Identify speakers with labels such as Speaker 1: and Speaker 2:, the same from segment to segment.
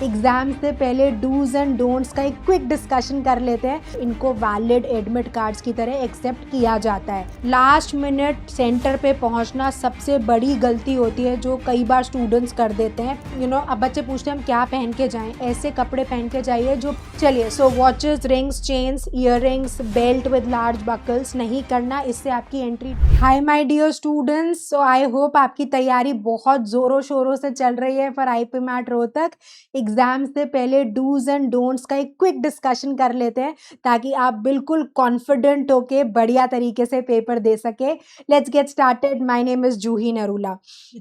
Speaker 1: Exam से पहले dos and don'ts का एक क्विक डिस्कशन कर लेते हैं। इनको वैलिड एडमिट कार्ड्स की तरह एक्सेप्ट किया जाता है। लास्ट मिनट सेंटर पे पहुंचना सबसे बड़ी गलती होती है जो कई बार स्टूडेंट्स कर देते हैं। अब बच्चे पूछते हैं हम क्या पहन के जाएं, ऐसे कपड़े पहन के जाइए जो चलिए so watches, rings, chains, earrings, belt with large buckles नहीं करना, इससे आपकी entry. Hi my dear students, so I hope आपकी तैयारी बहुत जोरों शोरों से चल रही है for IPMAT Rohtak. Exam से पहले डूज एंड डोंट्स का एक क्विक डिस्कशन कर लेते हैं ताकि आप बिल्कुल कॉन्फिडेंट होके बढ़िया तरीके से पेपर दे सके। Let's get started. My name is Juhi Narula.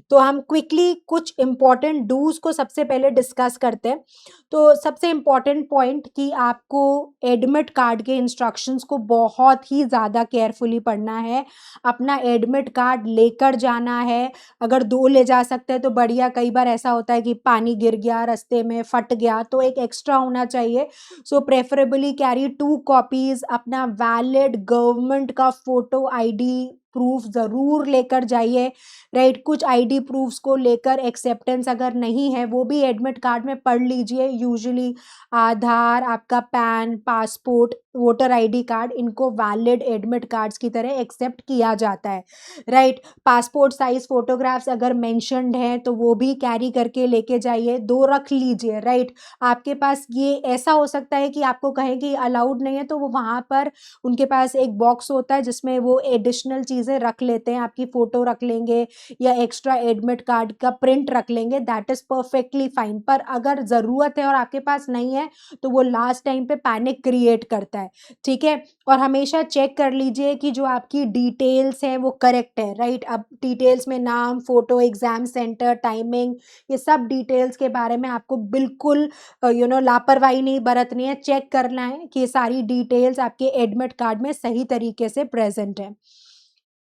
Speaker 1: तो हम क्विकली कुछ इंपॉर्टेंट डूज को सबसे पहले डिस्कस करते हैं। तो सबसे इम्पॉर्टेंट पॉइंट कि आपको एडमिट कार्ड के इंस्ट्रक्शंस को बहुत ही ज़्यादा केयरफुली पढ़ना है। अपना एडमिट कार्ड लेकर जाना है। अगर 2 ले जा सकते हैं तो बढ़िया। कई बार ऐसा होता है कि पानी गिर गया, रास्ते में फट गया, तो एक एक्स्ट्रा होना चाहिए। सो प्रेफरेबली कैरी 2 कॉपीज। अपना वैलिड गवर्नमेंट का फोटो आईडी प्रूफ ज़रूर लेकर जाइए। राइट, कुछ आईडी प्रूफ्स को लेकर एक्सेप्टेंस अगर नहीं है वो भी एडमिट कार्ड में पढ़ लीजिए। यूजुअली आधार, आपका pan, passport, voter ID card, इनको वैलिड एडमिट कार्ड्स की तरह एक्सेप्ट किया जाता है। राइट, पासपोर्ट साइज फोटोग्राफ्स अगर मेंशन्ड हैं तो वो भी कैरी करके लेके जाइए। 2 रख लीजिए। राइट, आपके पास ये ऐसा हो सकता है कि आपको कहें कि अलाउड नहीं है तो वो वहाँ पर उनके पास एक बॉक्स होता है जिसमें वो एडिशनल चीज़ें रख लेते हैं। आपकी फ़ोटो रख लेंगे या एक्स्ट्रा एडमिट कार्ड का प्रिंट रख लेंगे, दैट इज़ परफेक्टली फाइन। पर अगर ज़रूरत है और आपके पास नहीं है तो वो लास्ट टाइम पे पैनिक क्रिएट करता है। ठीक है, और हमेशा चेक कर लीजिए कि जो आपकी डिटेल्स हैं वो करेक्ट है। राइट, अब डिटेल्स में नाम, फ़ोटो, एग्ज़ाम सेंटर, टाइमिंग, ये सब डिटेल्स के बारे में आपको बिल्कुल लापरवाही नहीं बरतनी है। चेक करना है कि सारी डिटेल्स आपके एडमिट कार्ड में सही तरीके से प्रेजेंट है।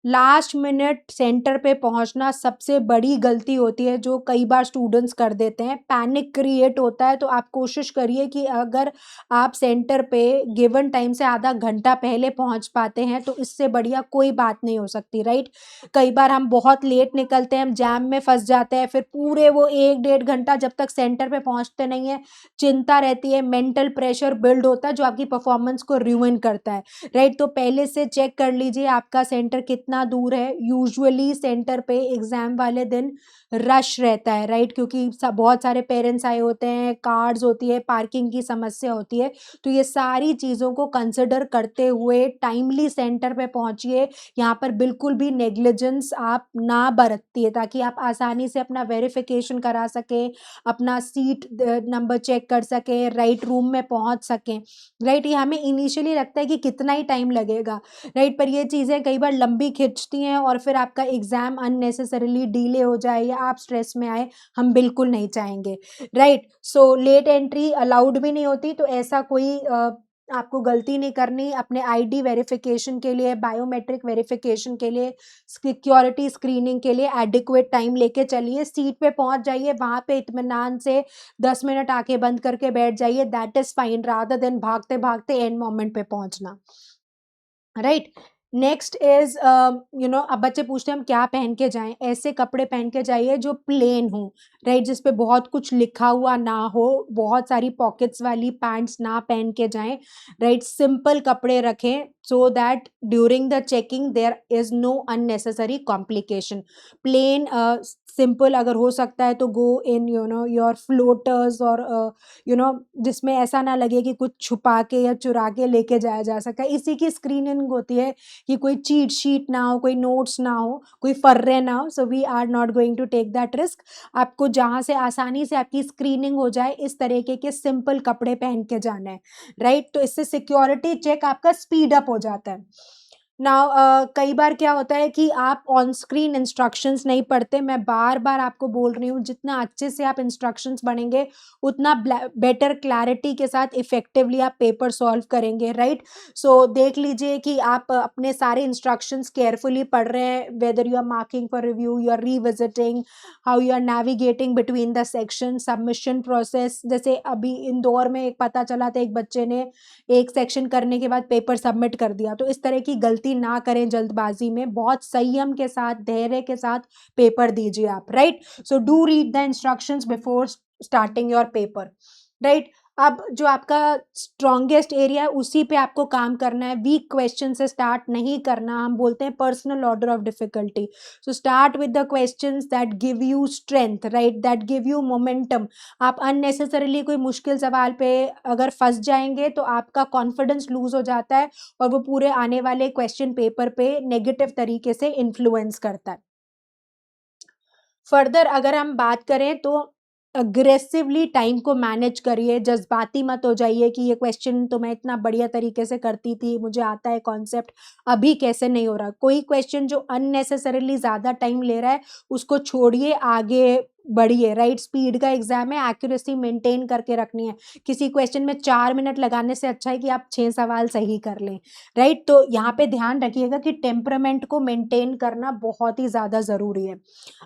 Speaker 1: लास्ट मिनट सेंटर पे पहुंचना सबसे बड़ी गलती होती है जो कई बार स्टूडेंट्स कर देते हैं। पैनिक क्रिएट होता है। तो आप कोशिश करिए कि अगर आप सेंटर पे गिवन टाइम से आधा घंटा पहले पहुंच पाते हैं तो इससे बढ़िया कोई बात नहीं हो सकती। राइट, कई बार हम बहुत लेट निकलते हैं, हम जैम में फंस जाते हैं, फिर पूरे वो 1-1.5 घंटा जब तक सेंटर पे पहुंचते नहीं है चिंता रहती है, मेंटल प्रेशर बिल्ड होता है जो आपकी परफॉर्मेंस को रूइन करता है। राइट, तो पहले से चेक कर लीजिए आपका सेंटर कितना दूर है। यूजुअली सेंटर पे एग्जाम वाले दिन रश रहता है। राइट, क्योंकि बहुत सारे पेरेंट्स आए होते हैं, कार्ड्स होती है, पार्किंग की समस्या होती है। तो ये सारी चीज़ों को कंसिडर करते हुए टाइमली सेंटर पे पहुंचिए। यहाँ पर बिल्कुल भी नेग्लिजेंस आप ना बरतिए ताकि आप आसानी से अपना वेरिफिकेशन करा सकें, अपना सीट नंबर चेक कर सकें, राइट रूम में पहुंच सकें। राइट, ये हमें इनिशियली लगता है कि कितना ही टाइम लगेगा। राइट, पर ये चीज़ें कई बार लंबी खिंचती हैं और फिर आपका एग्जाम अननेसेसरीली डिले हो जाए या आप स्ट्रेस में आए, हम बिल्कुल नहीं चाहेंगे। Right, so let entry allowed भी नहीं होती। तो ऐसा कोई आपको गलती नहीं करनी। अपने आईडी वेरिफिकेशन के लिए, बायोमेट्रिक वेरिफिकेशन के लिए, सिक्योरिटी स्क्रीनिंग के लिए एडिक्वेट टाइम लेके चलिए। सीट पे पहुंच जाइए, वहां पे इत्मीनान से 10 मिनट आंखें बंद करके बैठ जाइए। That is fine, rather than भागते भागते एंड मोमेंट पे पहुंचना। राइट, नेक्स्ट इज अब बच्चे पूछते हैं हम क्या पहन के जाएं, ऐसे कपड़े पहन के जाइए जो प्लेन हो। राइट, जिसपे बहुत कुछ लिखा हुआ ना हो, बहुत सारी पॉकेट्स वाली पैंट्स ना पहन के जाएं। राइट, सिंपल कपड़े रखें so that during the checking there is know unnecessary complication. Plain simple अगर हो सकता है तो गो इन योर फ्लोटर्स और जिसमें ऐसा ना लगे कि कुछ छुपा के या चुरा के लेके जाया जा सका। इसी की स्क्रीनिंग होती है कि कोई चीट शीट ना हो, कोई नोट्स ना हो, कोई फर्रे ना हो। So we are not going to take that risk. आपको जहाँ से आसानी से आपकी स्क्रीनिंग हो जाए इस तरीके के सिंपल कपड़े पहन के जाना है। राइट, तो इससे सिक्योरिटी चेक आपका स्पीड अप हो जाता है। नाउ कई बार क्या होता है कि आप ऑन स्क्रीन इंस्ट्रक्शंस नहीं पढ़ते। मैं बार बार आपको बोल रही हूँ, जितना अच्छे से आप इंस्ट्रक्शंस पढ़ेंगे उतना बेटर क्लैरिटी के साथ इफेक्टिवली आप पेपर सॉल्व करेंगे। राइट, सो देख लीजिए कि आप अपने सारे इंस्ट्रक्शंस केयरफुली पढ़ रहे हैं, whether you are marking for review, you are revisiting, how you are navigating between the section, submission process. जैसे अभी इंदौर में एक पता चला था, एक बच्चे ने एक सेक्शन करने के बाद पेपर सबमिट कर दिया। तो इस तरह की गलती ना करें जल्दबाजी में, बहुत संयम के साथ, धैर्य के साथ पेपर दीजिए आप। Right, so do read the instructions before starting your paper, right. अब जो आपका स्ट्रॉन्गेस्ट एरिया है उसी पे आपको काम करना है, वीक क्वेश्चन से स्टार्ट नहीं करना, हम बोलते हैं personal order of difficulty. So start with the questions that give you strength, right, that give you momentum. आप अननेसेसरीली कोई मुश्किल सवाल पे अगर फंस जाएंगे तो आपका कॉन्फिडेंस लूज हो जाता है और वो पूरे आने वाले क्वेश्चन पेपर पे नेगेटिव तरीके से इन्फ्लुएंस करता है। फर्दर अगर हम बात करें तो अग्रेसिवली टाइम को मैनेज करिए, जज्बाती मत हो जाइए कि ये क्वेश्चन तो मैं इतना बढ़िया तरीके से करती थी, मुझे आता है कॉन्सेप्ट, अभी कैसे नहीं हो रहा। कोई क्वेश्चन जो अननेसेसरीली ज़्यादा टाइम ले रहा है उसको छोड़िए, आगे बढ़िए, राइट। स्पीड का एग्जाम है, एक्यूरेसी मेंटेन करके रखनी है। किसी क्वेश्चन में 4 मिनट लगाने से अच्छा है कि आप 6 सवाल सही कर लें, राइट। तो यहाँ पे ध्यान रखिएगा कि टेम्परामेंट को मेंटेन करना बहुत ही ज़्यादा ज़रूरी है।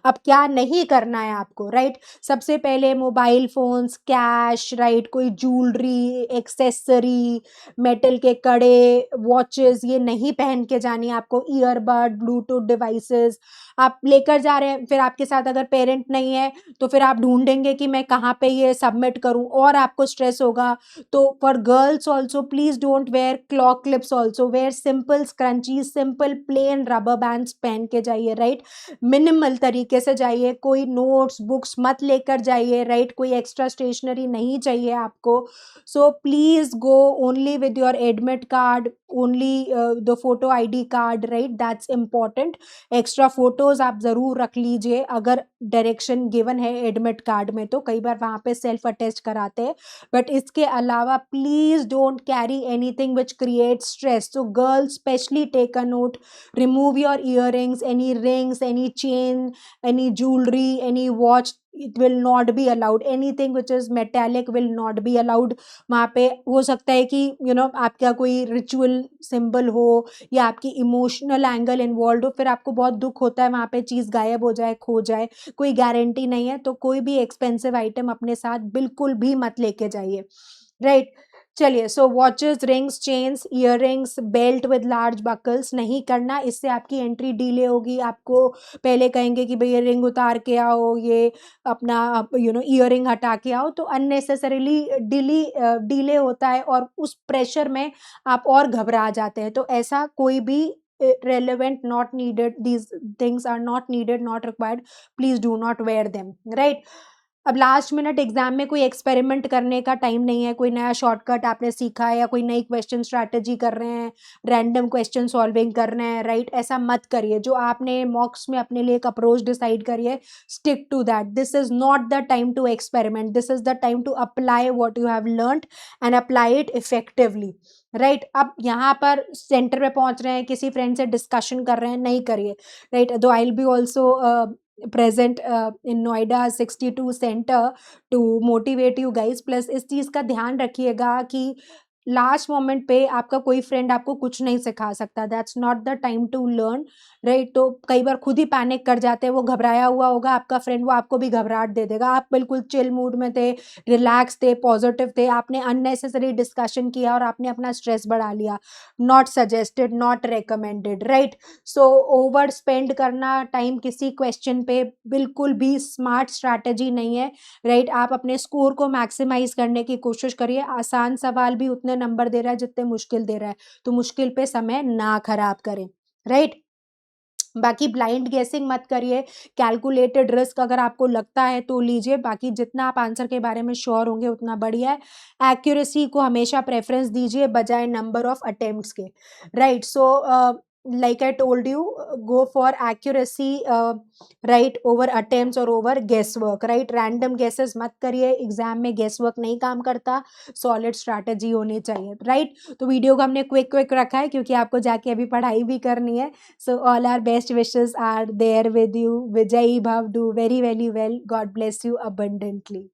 Speaker 1: अब क्या नहीं करना है आपको, राइट। सबसे पहले मोबाइल फोन्स, कैश, राइट, कोई ज्वेलरी, एक्सेसरी, मेटल के कड़े, वॉचेस, ये नहीं पहन के जानी आपको। ईयरबड, ब्लूटूथ डिवाइसेस आप लेकर जा रहे हैं, फिर आपके साथ अगर पेरेंट नहीं है तो फिर आप ढूंढेंगे कि मैं कहाँ पे ये सबमिट करूं और आपको स्ट्रेस होगा। तो for girls also please don't wear claw clips, also wear simple scrunchies, simple plain rubber bands पहन के जाइए, राइट। मिनिमल तरीके से जाइए, कोई नोट्स बुक्स मत लेकर जाइए, राइट, कोई एक्स्ट्रा स्टेशनरी नहीं चाहिए आपको। So please go only with your admit card, only the photo ID card, right, that's important. Extra photos आप जरूर रख लीजिए, अगर डायरेक्शन गिवन है एडमिट कार्ड में तो कई बार वहां पे सेल्फ अटेस्ट कराते हैं, बट इसके अलावा please don't carry anything which create stress. So girls specially take a note, remove your earrings, any rings, any chain, any jewelry, any watch, it will not be allowed, anything which is metallic will not be allowed। वहाँ पे हो सकता है कि आपका कोई ritual symbol हो या आपकी इमोशनल एंगल इन्वॉल्व हो, फिर आपको बहुत दुख होता है, वहाँ पे चीज़ गायब हो जाए, खो जाए, कोई गारंटी नहीं है। तो कोई भी एक्सपेंसिव आइटम अपने साथ बिल्कुल भी मत लेके जाइए, राइट। चलिए, so watches, rings, chains, earrings, belt with large buckles नहीं करना, इससे आपकी एंट्री डिले होगी। आपको पहले कहेंगे कि भाई ये रिंग उतार के आओ, ये अपना ईयररिंग हटा के आओ, तो अननेसेसरीली डिले होता है और उस प्रेशर में आप और घबरा जाते हैं। तो ऐसा कोई भी relevant, not needed, these things are not needed, not required, please do not wear them, right। अब लास्ट मिनट एग्जाम में कोई एक्सपेरिमेंट करने का टाइम नहीं है, कोई नया शॉर्टकट आपने सीखा है या कोई नई क्वेश्चन स्ट्रैटेजी कर रहे हैं, रैंडम क्वेश्चन सॉल्विंग कर रहे हैं, राइट, ऐसा मत करिए। जो आपने मॉक्स में अपने लिए एक अप्रोच डिसाइड करी है, stick to that. This is not the time to experiment, this is the time to apply what you have learned and apply it effectively, right. अब यहाँ पर सेंटर पे पहुंच रहे हैं, किसी फ्रेंड से डिस्कशन कर रहे हैं, नहीं करिए, राइट। दो I will be also present in Noida 62 center to motivate you guys। Plus इस चीज़ का ध्यान रखिएगा कि लास्ट मोमेंट पे आपका कोई फ्रेंड आपको कुछ नहीं सिखा सकता, that's not the time to learn, right. तो कई बार खुद ही पैनिक कर जाते हैं, वो घबराया हुआ होगा आपका फ्रेंड, वो आपको भी घबराहट दे देगा। आप बिल्कुल चिल मूड में थे, रिलैक्स थे, पॉजिटिव थे, आपने अननेसेसरी डिस्कशन किया और आपने अपना स्ट्रेस बढ़ा लिया, not suggested, not recommended, right. So over spend करना टाइम किसी क्वेश्चन पे बिल्कुल भी स्मार्ट स्ट्रैटेजी नहीं है, राइट। आप अपने स्कोर को मैक्सिमाइज करने की कोशिश करिए। आसान सवाल भी उतने नंबर दे रहा है जितने मुश्किल दे रहा है, तो मुश्किल पे समय ना खराब करें, राइट। बाकी ब्लाइंड गेसिंग मत करिए, कैलकुलेटेड रिस्क अगर आपको लगता है तो लीजिए, बाकी जितना आप आंसर के बारे में श्योर होंगे उतना बढ़िया है। एक्यूरेसी को हमेशा प्रेफरेंस दीजिए बजाय नंबर ऑफ अटेम्प्ट्स के, right. So like I told you, go for accuracy, right, over attempts or over guesswork, right। random guesses मत करिए, एग्जाम में guesswork नहीं काम करता, solid strategy होनी चाहिए, right। तो वीडियो को हमने क्विक रखा है क्योंकि आपको जाके अभी पढ़ाई भी करनी है। So all our best wishes are there with you। Vijay Bhav, do very well, God bless you abundantly।